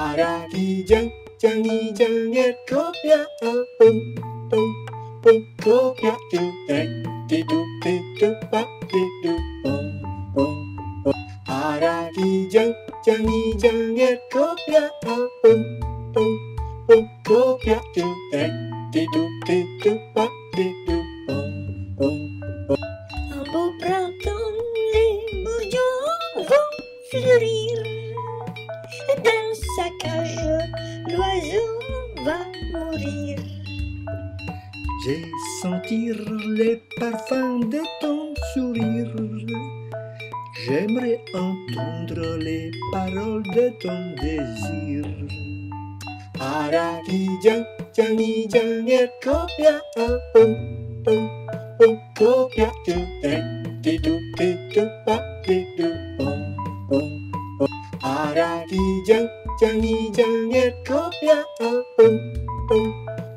Ara di jang jang ni jang et kopya bum bum bum kopya tu tek ti tu pa ti tu bum bum bum. Ara di jang jang ni jang et kopya bum bum bum kopya tu tek ti tu pa ti tu bum bum bum. Un beau printemps, les bourgeons vont fleurir. Dans sa cage, l'oiseau va mourir. J'ai sentir les parfums de ton sourire. J'aimerais entendre les paroles de ton désir. Ara di jang jang ni jang et kopya bum bum bum kopya tu tek ti tu pa ti tu bum bum bum. Ara di jang jang ni jang et kopya bum bum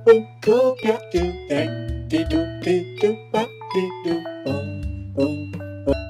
bum kopya tu tek ti tu pa ti tu bum bum bum.